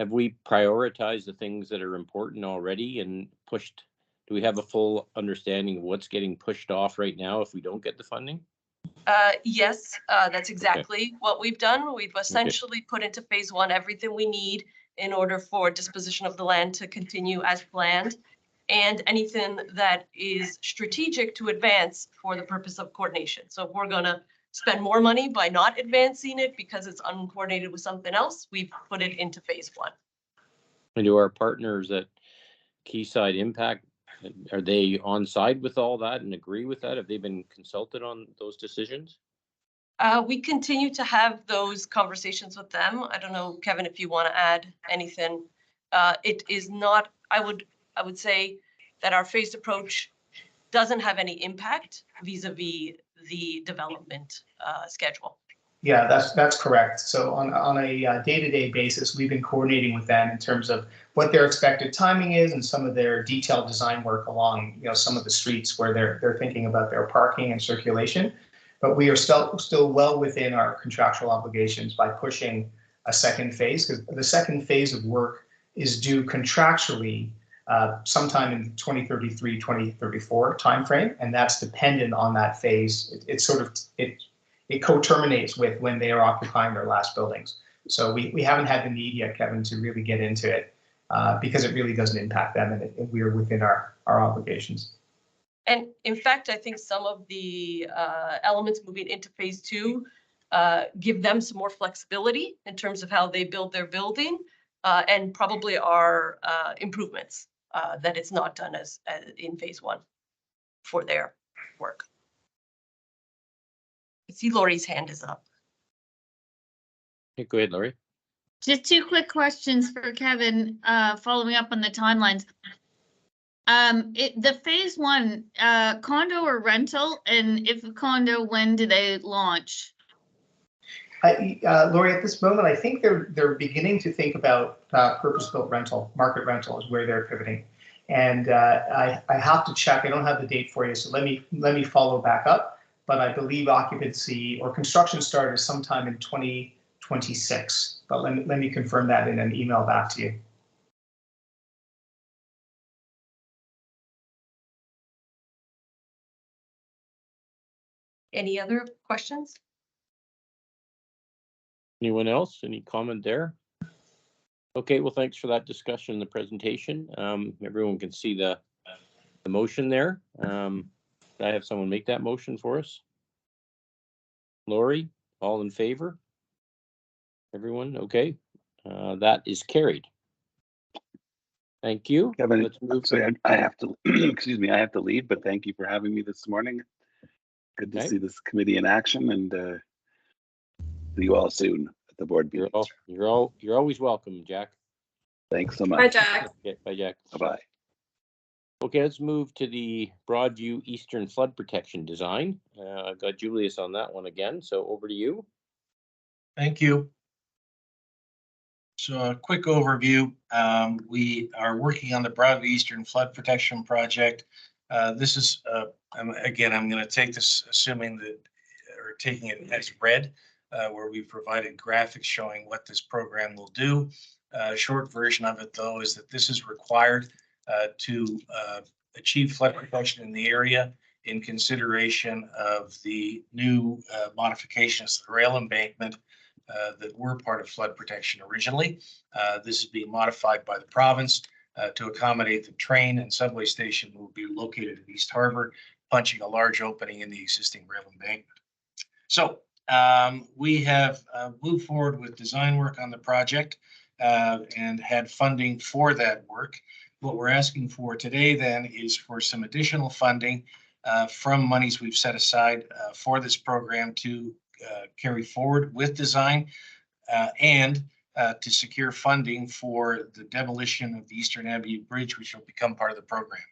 have we prioritized the things that are important already and pushed? Do we have a full understanding of what's getting pushed off right now if we don't get the funding? Yes, that's exactly what we've done. We've essentially put into phase 1 everything we need in order for disposition of the land to continue as planned, and anything that is strategic to advance for the purpose of coordination. So if we're gonna spend more money by not advancing it because it's uncoordinated with something else, we've put it into phase one. And do our partners at Quayside Impact, are they on side with all that and agree with that? Have they been consulted on those decisions? We continue to have those conversations with them. I don't know, Kevin, if you want to add anything. It is not, I would say that our phased approach doesn't have any impact vis-a-vis the development schedule. Yeah, that's correct. So on a day-to-day basis, we've been coordinating with them in terms of what their expected timing is and some of their detailed design work along, some of the streets where they're thinking about their parking and circulation. But we are still well within our contractual obligations by pushing a second phase, because the second phase of work is due contractually sometime in 2033, 2034 timeframe, and that's dependent on that phase. It co-terminates with when they are occupying their last buildings. So we haven't had the need yet, Kevin, to really get into it because it really doesn't impact them, and we are within our obligations. And in fact, I think some of the elements moving into phase two give them some more flexibility in terms of how they build their building, and probably are improvements that it's not done as in phase one for their work. I see Lori's hand is up. Okay, go ahead, Lori. Just two quick questions for Kevin, following up on the timelines. The phase one, condo or rental, and if a condo, when do they launch? Lori, at this moment, I think they're beginning to think about purpose-built rental, market rental is where they're pivoting. And I have to check. I don't have the date for you, so let me follow back up. But I believe occupancy or construction start is sometime in 2026. But let me confirm that in an email back to you. Any other questions? Anyone else? Any comment there? Okay, well, thanks for that discussion and the presentation. Everyone can see the motion there. Can I have someone make that motion for us? Lori, all in favor? Everyone, okay. That is carried. Thank you. Kevin, let's move. Sorry, I have to, excuse me, I have to leave, but thank you for having me this morning. Good to see this committee in action, and see you all soon at the board meeting. You're always welcome, Jack. Thanks so much. Bye, Jack. Okay, bye, Jack. Bye-bye. Okay, let's move to the Broadview Eastern Flood Protection Design. I've got Julius on that one again, so over to you. Thank you. So a quick overview. We are working on the Broadview Eastern Flood Protection Project. This is, again, I'm going to take this assuming that, or taking it as read, where we provided graphics showing what this program will do. Short version of it, though, is that this is required to achieve flood protection in the area in consideration of the new modifications to the rail embankment that were part of flood protection originally. This is being modified by the province to accommodate the train and subway station will be located in East Harbor, punching a large opening in the existing rail embankment. So we have moved forward with design work on the project and had funding for that work. What we're asking for today then is for some additional funding from monies we've set aside for this program to carry forward with design and to secure funding for the demolition of the Eastern Avenue Bridge, which will become part of the program.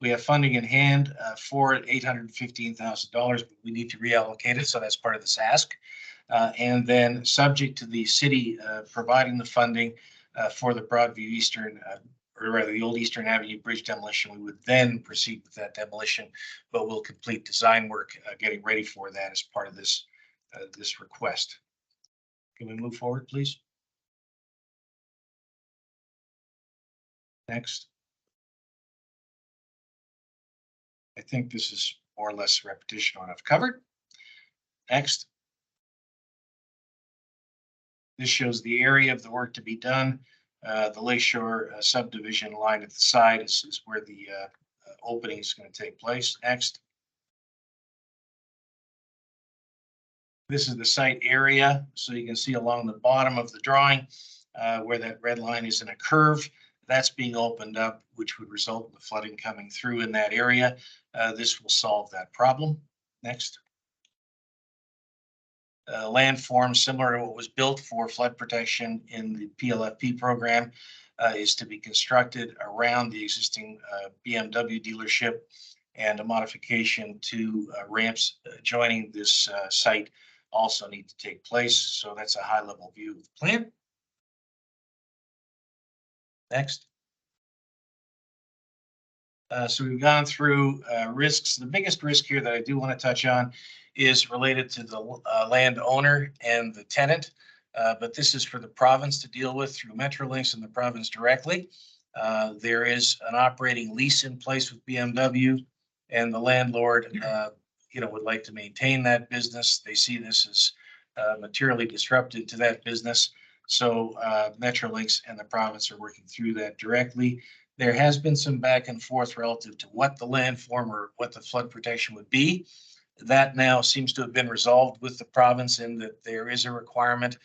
We have funding in hand for $815,000, but we need to reallocate it, so that's part of this ask. And then subject to the city providing the funding for the Broadview Eastern, or rather the old Eastern Avenue Bridge demolition, we would then proceed with that demolition, but we'll complete design work getting ready for that as part of this this request. Can we move forward, please? Next. I think this is more or less repetition on what I've covered. Next. This shows the area of the work to be done. The Lakeshore subdivision line at the side is where the opening is going to take place. Next. This is the site area. So you can see along the bottom of the drawing where that red line is in a curve. That's being opened up, which would result in the flooding coming through in that area. This will solve that problem. Next. Landform similar to what was built for flood protection in the PLFP program is to be constructed around the existing BMW dealership, and a modification to ramps joining this site also need to take place. So that's a high level view of the plan. Next. So we've gone through risks. The biggest risk here that I do want to touch on is related to the landowner and the tenant. But this is for the province to deal with through Metrolinx and the province directly. There is an operating lease in place with BMW, and the landlord, would like to maintain that business. They see this as materially disruptive to that business. So Metrolinx and the province are working through that directly. There has been some back and forth relative to what the landform or what the flood protection would be. That now seems to have been resolved with the province in that there is a requirement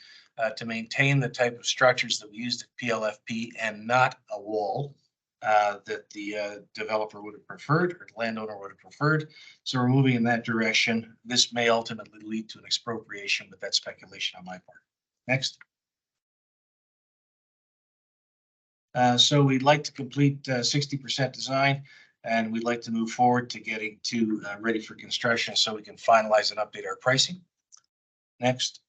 to maintain the type of structures that we used at PLFP and not a wall that the developer would have preferred or the landowner would have preferred. So we're moving in that direction. This may ultimately lead to an expropriation, but that's speculation on my part. Next. So we'd like to complete 60% design, and we'd like to move forward to getting to ready for construction so we can finalize and update our pricing. Next.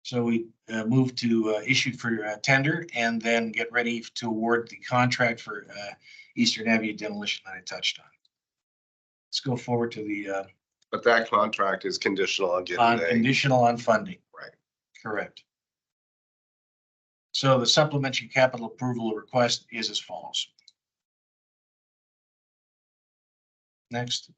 So we move to issue for tender and then get ready to award the contract for Eastern Avenue demolition that I touched on. Let's go forward to the. But that contract is conditional on getting conditional on funding. Right. Correct. So the supplementary capital approval request is as follows. Next.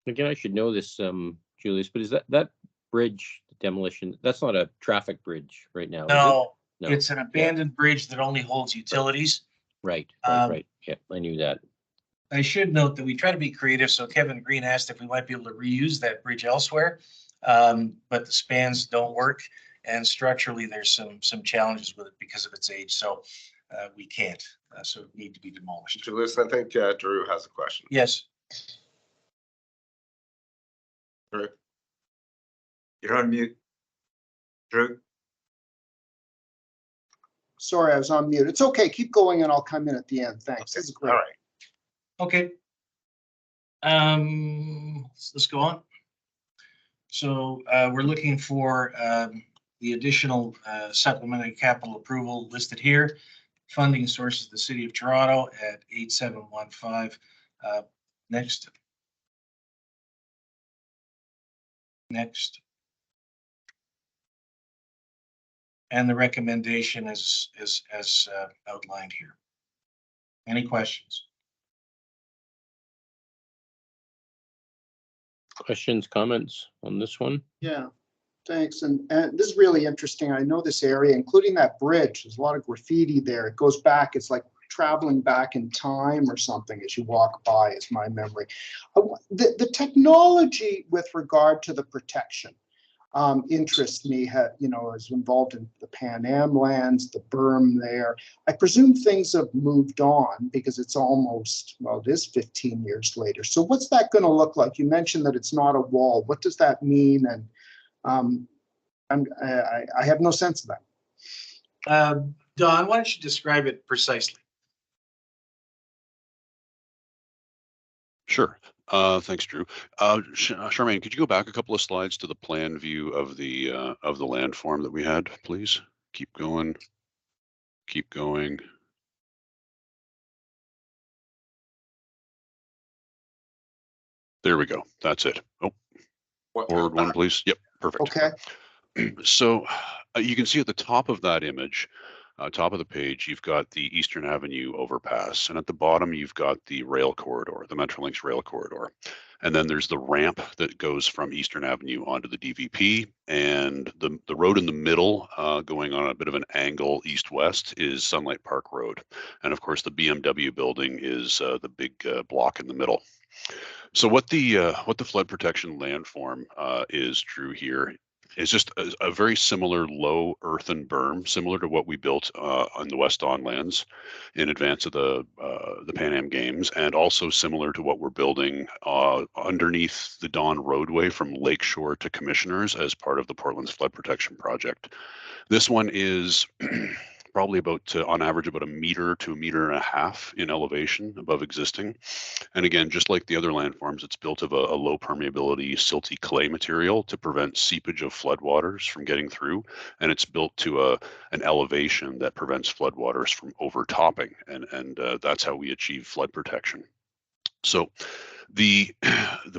Again, I should know this, Julius, but is that bridge demolition, that's not a traffic bridge right now? No, No. it's an abandoned bridge that only holds utilities. Right. Yeah, I knew that. I should note that we try to be creative. So Kevin Green asked if we might be able to reuse that bridge elsewhere, but the spans don't work. And structurally, there's some challenges with it because of its age. So we can't. So it need to be demolished. Julius, I think Drew has a question. Yes. Drew. You're on mute. Drew. Sorry, I was on mute. It's okay. Keep going and I'll come in at the end. Thanks. Okay. This is great. All right. Okay. Let's go on. So we're looking for the additional supplementary capital approval listed here. Funding sources, the City of Toronto at 8715. Next. Next. And the recommendation is as outlined here. Any questions? Questions, comments on this one? Yeah, thanks. And this is really interesting. I know this area, including that bridge. There's a lot of graffiti there. It goes back. It's like traveling back in time or something as you walk by, is my memory. The technology with regard to the protection interests me. Is involved in the Pan Am lands, the berm there. I presume things have moved on because it's almost, well, it is 15 years later. So what's that going to look like? You mentioned that it's not a wall. What does that mean? And I have no sense of that. Don, why don't you describe it precisely? Sure. Thanks, Drew. Charmaine, could you go back a couple of slides to the plan view of the landform that we had, please? Keep going. Keep going. There we go. That's it. Oh, forward one, please. Yep, perfect. Okay. So you can see at the top of that image, top of the page, you've got the Eastern Avenue overpass, and at the bottom, you've got the rail corridor, the Metrolinx rail corridor. And then there's the ramp that goes from Eastern Avenue onto the DVP, and the road in the middle, going on a bit of an angle east-west, is Sunlight Park Road. And of course, the BMW building is the big block in the middle. So what the flood protection landform is, Drew, here is just a very similar low earthen berm, similar to what we built on the West Don lands in advance of the Pan Am Games, and also similar to what we're building underneath the Don roadway from Lakeshore to Commissioners as part of the Portland's flood protection project. This one is probably about, on average, about 1 meter to 1.5 meters in elevation above existing. And again, just like the other landforms, it's built of a low permeability silty clay material to prevent seepage of floodwaters from getting through. And it's built to an elevation that prevents floodwaters from overtopping. And that's how we achieve flood protection. So the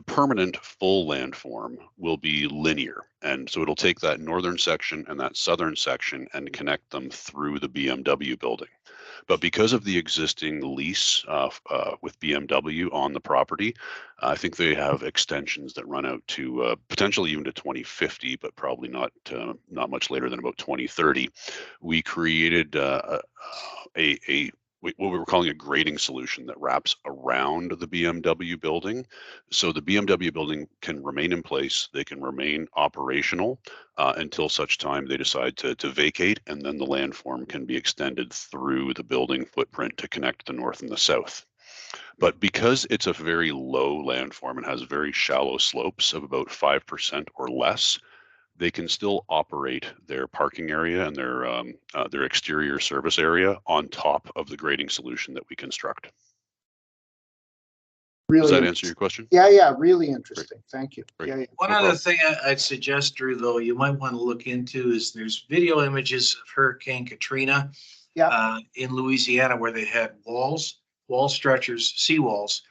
permanent full landform will be linear. And so it'll take that northern section and that southern section and connect them through the BMW building. But because of the existing lease with BMW on the property, I think they have extensions that run out to potentially even to 2050, but probably not much later than about 2030. We created what we were calling a grading solution that wraps around the BMW building. So the BMW building can remain in place, they can remain operational until such time they decide to vacate, and then the landform can be extended through the building footprint to connect the north and the south. But because it's a very low landform and has very shallow slopes of about 5% or less, they can still operate their parking area and their exterior service area on top of the grading solution that we construct. Really Does that answer your question? Yeah, really interesting. Great. Thank you. Great. Yeah. One other thing I'd suggest, Drew, though, you might want to look into is there's video images of Hurricane Katrina in Louisiana, where they had wall structures, seawalls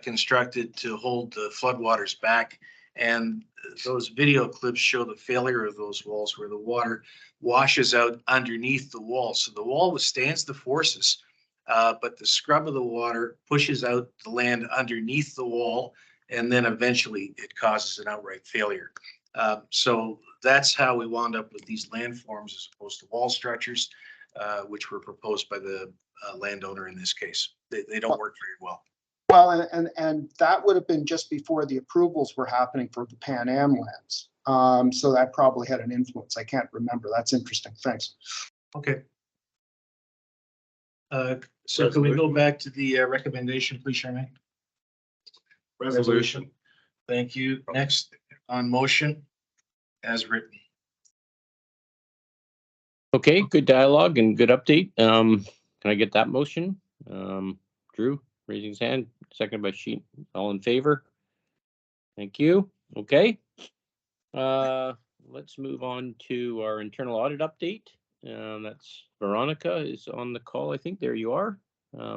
constructed to hold the floodwaters back. And those video clips show the failure of those walls, where the water washes out underneath the wall. So the wall withstands the forces, but the scrub of the water pushes out the land underneath the wall, and then eventually it causes an outright failure. So that's how we wound up with these landforms as opposed to wall structures, which were proposed by the landowner in this case. They don't work very well. Well, and that would have been just before the approvals were happening for the Pan Am lands. So that probably had an influence. I can't remember. That's interesting. Thanks. Okay. So can we go back to the recommendation, please, Charmaine? Resolution. Thank you. Next on motion as written. Okay, good dialogue and good update. Can I get that motion? Drew, raising his hand, seconded by Sheet. All in favor? Thank you. Okay. Let's move on to our internal audit update. That's Veronica is on the call. I think there you are.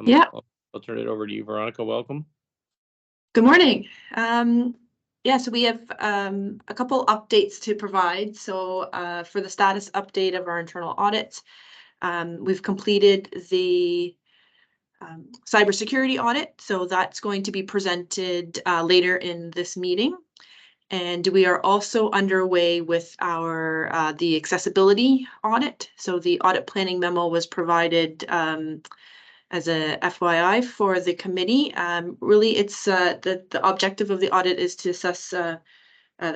Yeah. I'll turn it over to you, Veronica. Welcome. Good morning. Yeah, so we have a couple updates to provide. So for the status update of our internal audit, we've completed the cybersecurity audit. So that's going to be presented later in this meeting. And we are also underway with our the accessibility audit. So the audit planning memo was provided as a FYI for the committee. Really, it's the objective of the audit is to assess the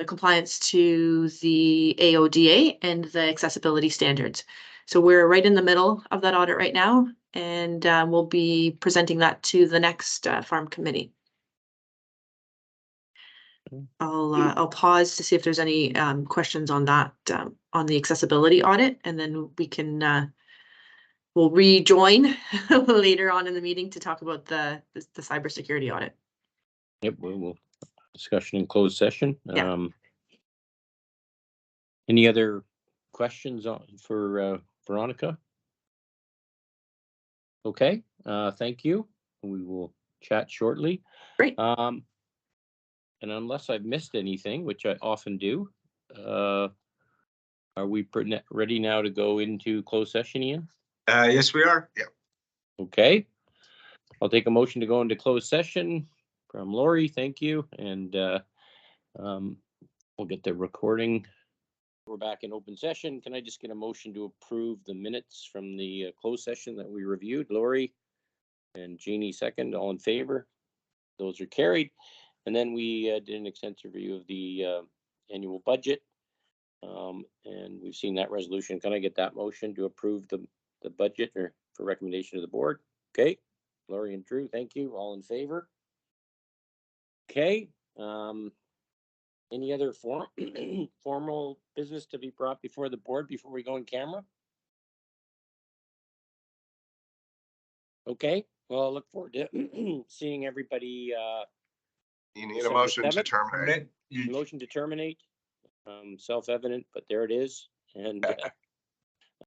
compliance to the AODA and the accessibility standards. So we're right in the middle of that audit right now, and we'll be presenting that to the next farm committee. I'll pause to see if there's any questions on that on the accessibility audit, and then we can we'll rejoin later on in the meeting to talk about the cybersecurity audit. Yep, we'll discussion in closed session. Yeah. Any other questions for Veronica? Okay, thank you. We will chat shortly. Great. And unless I've missed anything, which I often do, are we ready now to go into closed session, Ian? Yes, we are. Yeah. Okay. I'll take a motion to go into closed session from Lori. Thank you. And we'll get the recording. We're back in open session. Can I just get a motion to approve the minutes from the closed session that we reviewed? Lori and Jeannie second. All in favor? Those are carried. And then we did an extensive review of the annual budget. And we've seen that resolution. Can I get that motion to approve the budget or for recommendation to the board? Okay. Lori and Drew, thank you. All in favor? Okay. Any other formal business to be brought before the board before we go in camera? Okay. Well, I look forward to seeing everybody. You need a December motion to 7th. terminate. Motion to terminate. Self-evident, but there it is. And